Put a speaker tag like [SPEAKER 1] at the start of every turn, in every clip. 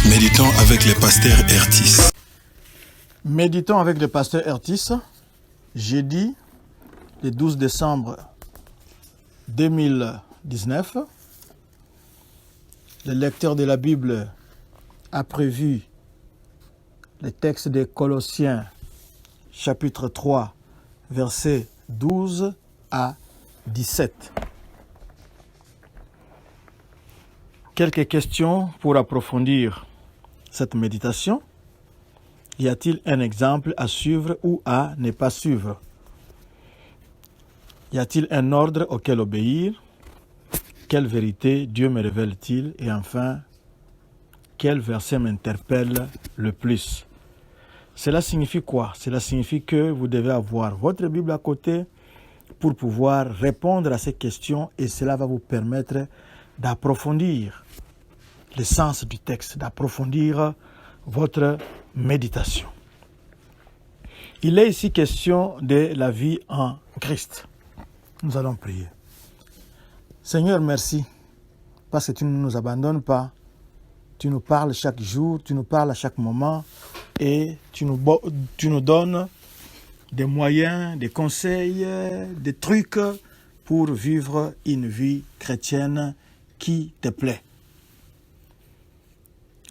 [SPEAKER 1] Méditons avec le pasteur Ertis.
[SPEAKER 2] Méditons avec le pasteur Ertis, jeudi, le 12 décembre 2019. Le lecteur de la Bible a prévu le texte de Colossiens, chapitre 3, versets 12 à 17. Quelques questions pour approfondir cette méditation. Y a-t-il un exemple à suivre ou à ne pas suivre? Y a-t-il un ordre auquel obéir? Quelle vérité Dieu me révèle-t-il? Et enfin, quel verset m'interpelle le plus? Cela signifie quoi? Cela signifie que vous devez avoir votre Bible à côté pour pouvoir répondre à ces questions et cela va vous permettre d'approfondir le sens du texte, d'approfondir votre méditation. Il est ici question de la vie en Christ. Nous allons prier. Seigneur, merci, parce que tu ne nous abandonnes pas. Tu nous parles chaque jour, tu nous parles à chaque moment et tu nous donnes des moyens, des conseils, des trucs pour vivre une vie chrétienne qui te plaît.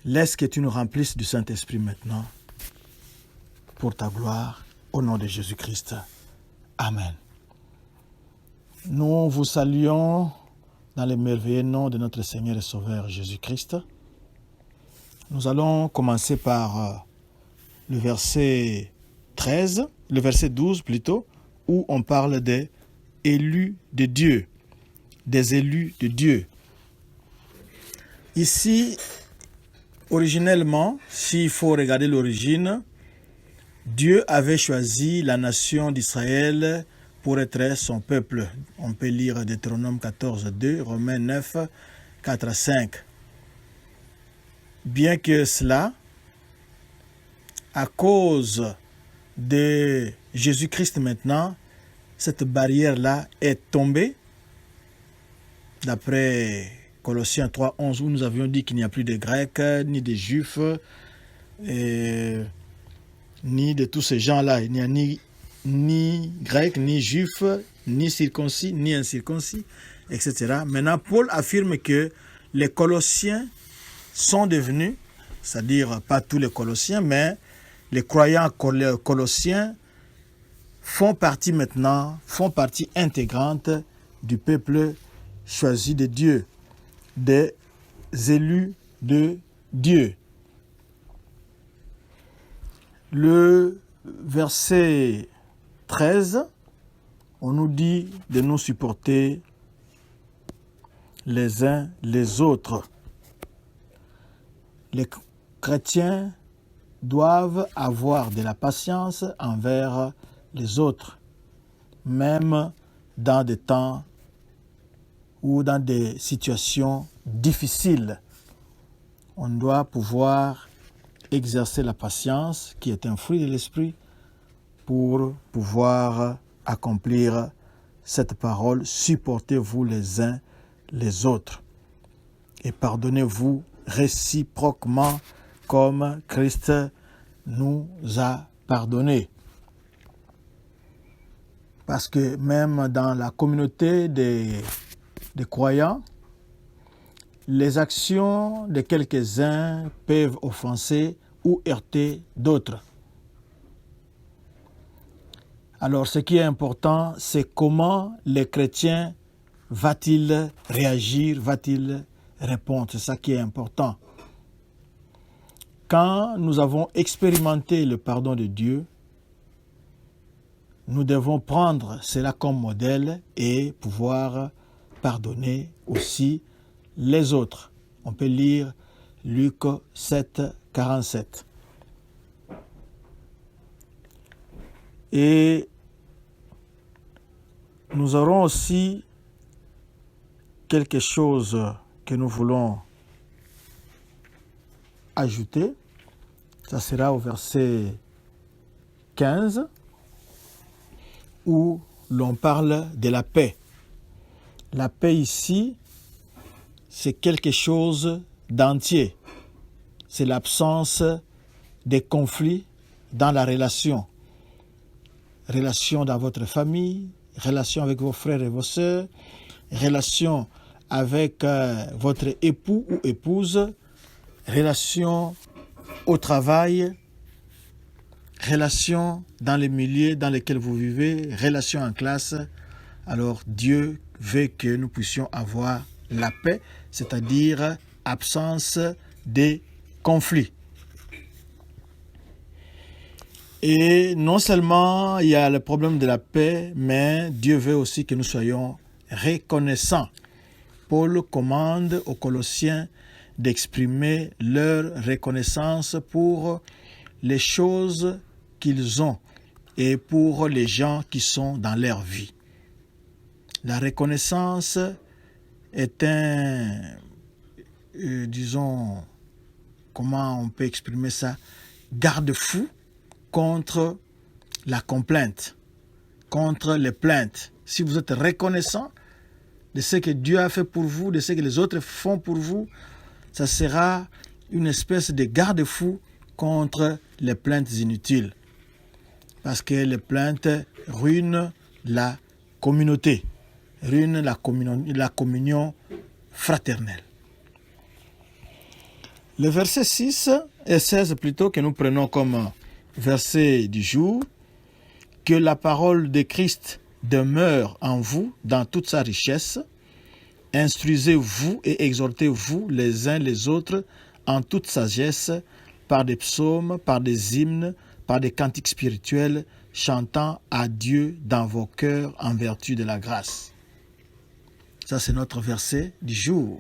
[SPEAKER 2] Laisse que tu nous remplisses du Saint-Esprit maintenant, pour ta gloire, au nom de Jésus-Christ. Amen. Nous vous saluons dans le merveilleux nom de notre Seigneur et Sauveur Jésus-Christ. Nous allons commencer par le verset 13, le verset 12 plutôt, où on parle des élus de Dieu, des élus de Dieu. Ici, originellement, s'il faut regarder l'origine, Dieu avait choisi la nation d'Israël pour être son peuple. On peut lire Deutéronome 14, 2, Romains 9, 4 à 5. Bien que cela, à cause de Jésus-Christ maintenant, cette barrière-là est tombée. D'après Colossiens 3, 11, où nous avions dit qu'il n'y a plus de Grecs, ni de Juifs, ni de tous ces gens-là. Il n'y a ni Grecs, ni Juifs, ni circoncis, ni incirconcis, etc. Maintenant, Paul affirme que les Colossiens sont devenus, c'est-à-dire pas tous les Colossiens, mais les croyants colossiens font partie intégrante du peuple choisi de Dieu, des élus de Dieu. Le verset 13, on nous dit de nous supporter les uns les autres. Les chrétiens doivent avoir de la patience envers les autres, même dans des temps ou dans des situations difficiles. On doit pouvoir exercer la patience, qui est un fruit de l'esprit, pour pouvoir accomplir cette parole. Supportez-vous les uns les autres et pardonnez-vous réciproquement comme Christ nous a pardonné. Parce que même dans la communauté des croyants, les actions de quelques-uns peuvent offenser ou heurter d'autres. Alors ce qui est important, c'est comment le chrétien va-t-il réagir, va-t-il répondre. C'est ça qui est important. Quand nous avons expérimenté le pardon de Dieu, nous devons prendre cela comme modèle et pouvoir pardonner aussi les autres. On peut lire Luc 7, 47. Et nous aurons aussi quelque chose que nous voulons ajouter. Ça sera au verset 15 où l'on parle de la paix. La paix ici, c'est quelque chose d'entier. c'est l'absence des conflits dans la relation. Relation dans votre famille, relation avec vos frères et vos sœurs, relation avec votre époux ou épouse, relation au travail, relation dans les milieux dans lesquels vous vivez, relation en classe. Alors Dieu veut que nous puissions avoir la paix, c'est-à-dire absence des conflits. Et non seulement il y a le problème de la paix, mais Dieu veut aussi que nous soyons reconnaissants. Paul commande aux Colossiens d'exprimer leur reconnaissance pour les choses qu'ils ont et pour les gens qui sont dans leur vie. La reconnaissance est disons, comment on peut exprimer ça, garde-fou contre la complainte, contre les plaintes. Si vous êtes reconnaissant de ce que Dieu a fait pour vous, de ce que les autres font pour vous, ça sera une espèce de garde-fou contre les plaintes inutiles. Parce que les plaintes ruinent la communauté, ruinent la communion fraternelle. Le verset 6 et 16 plutôt que nous prenons comme verset du jour, que la parole de Christ demeure en vous dans toute sa richesse. Instruisez-vous et exhortez-vous les uns les autres en toute sagesse, par des psaumes, par des hymnes, par des cantiques spirituels, chantant à Dieu dans vos cœurs en vertu de la grâce. Ça, c'est notre verset du jour.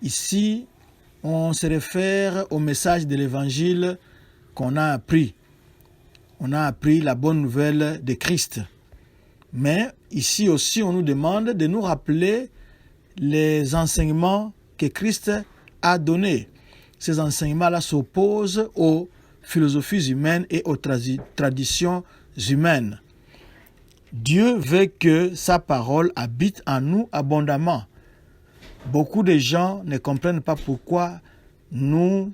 [SPEAKER 2] Ici, on se réfère au message de l'évangile qu'on a appris. On a appris la bonne nouvelle de Christ. Mais ici aussi, on nous demande de nous rappeler les enseignements que Christ a donnés. Ces enseignements-là s'opposent aux philosophies humaines et aux traditions humaines. Dieu veut que sa parole habite en nous abondamment. Beaucoup de gens ne comprennent pas pourquoi nous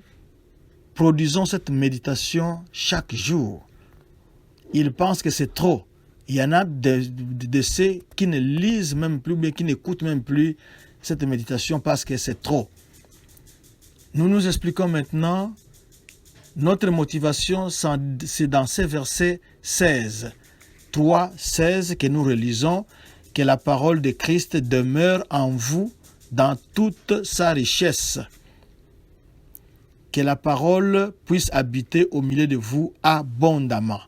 [SPEAKER 2] produisons cette méditation chaque jour. Ils pensent que c'est trop. Il y en a de ceux qui ne lisent même plus, mais qui n'écoutent même plus cette méditation parce que c'est trop. Nous nous expliquons maintenant, notre motivation, c'est dans ces versets 16. 3, 16 que nous relisons, que la parole de Christ demeure en vous dans toute sa richesse. Que la parole puisse habiter au milieu de vous abondamment,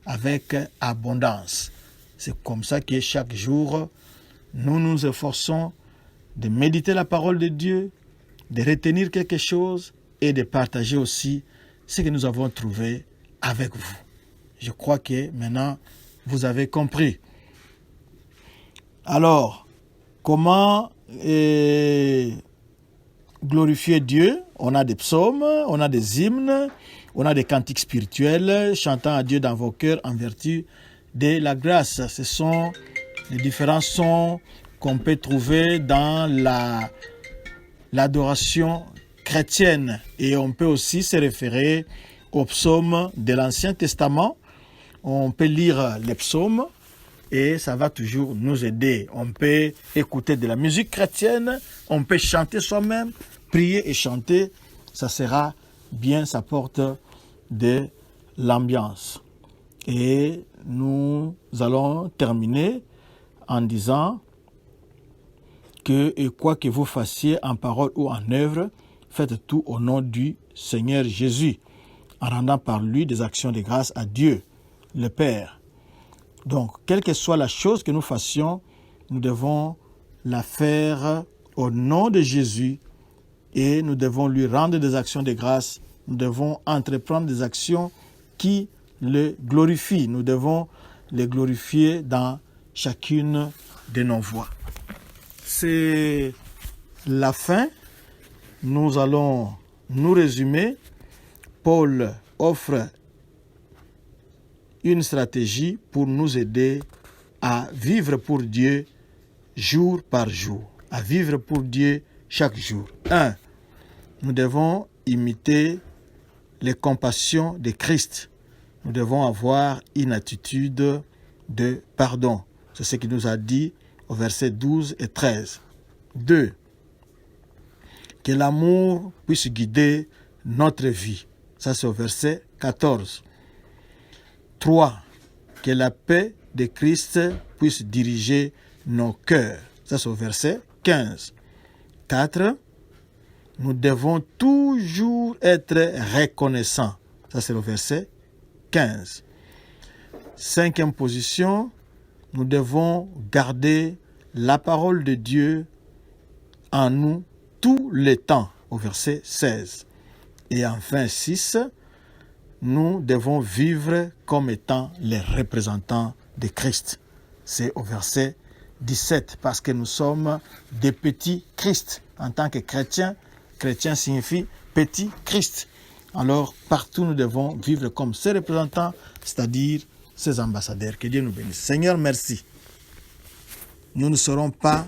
[SPEAKER 2] avec abondance. C'est comme ça que chaque jour, nous nous efforçons de méditer la parole de Dieu, de retenir quelque chose et de partager aussi ce que nous avons trouvé avec vous. Je crois que maintenant, vous avez compris. Alors, comment glorifier Dieu? On a des psaumes, on a des hymnes, on a des cantiques spirituels, chantant à Dieu dans vos cœurs en vertu de la grâce. Ce sont les différents sons qu'on peut trouver dans l'adoration chrétienne. Et on peut aussi se référer aux psaumes de l'Ancien Testament. On peut lire les psaumes et ça va toujours nous aider. On peut écouter de la musique chrétienne, on peut chanter soi-même, prier et chanter. Ça sera bien, ça porte de l'ambiance. Et nous allons terminer en disant que, et quoi que vous fassiez en parole ou en œuvre, faites tout au nom du Seigneur Jésus, en rendant par lui des actions de grâce à Dieu, le Père. Donc, quelle que soit la chose que nous fassions, nous devons la faire au nom de Jésus et nous devons lui rendre des actions de grâce. Nous devons entreprendre des actions qui le glorifient. Nous devons le glorifier dans chacune de nos voies. C'est la fin. Nous allons nous résumer. Paul offre une stratégie pour nous aider à vivre pour Dieu jour par jour, à vivre pour Dieu chaque jour. 1. Nous devons imiter les compassions de Christ. Nous devons avoir une attitude de pardon. C'est ce qu'il nous a dit au verset 12 et 13. 2. Que l'amour puisse guider notre vie. Ça, c'est au verset 14. 3. Que la paix de Christ puisse diriger nos cœurs. Ça, c'est au verset 15. 4. Nous devons toujours être reconnaissants. Ça, c'est le verset 15. 5e position, nous devons garder la parole de Dieu en nous tout le temps, au verset 16. Et enfin 6, nous devons vivre comme étant les représentants de Christ. C'est au verset 17, parce que nous sommes des petits Christ. En tant que chrétiens, chrétien signifie petit Christ. Alors, partout, nous devons vivre comme ses représentants, c'est-à-dire ses ambassadeurs. Que Dieu nous bénisse. Seigneur, merci. Nous ne saurons pas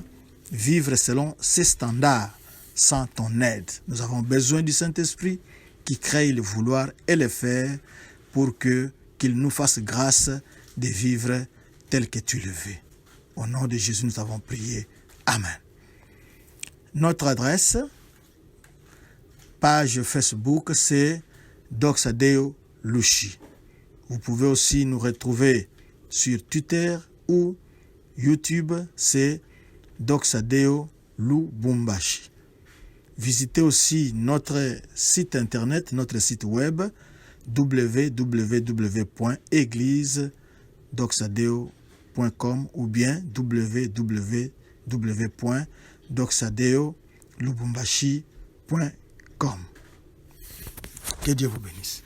[SPEAKER 2] vivre selon ces standards sans ton aide. Nous avons besoin du Saint-Esprit qui crée le vouloir et le faire pour qu'il nous fasse grâce de vivre tel que tu le veux. Au nom de Jésus, nous avons prié. Amen. Notre adresse, page Facebook, c'est Doxadeo Lushi. Vous pouvez aussi nous retrouver sur Twitter ou YouTube, c'est Doxadeo Lubumbashi. Visitez aussi notre site internet, notre site web www.églisedoxadeo.com ou bien www.doxadeolubumbashi.com. Que Dieu vous bénisse.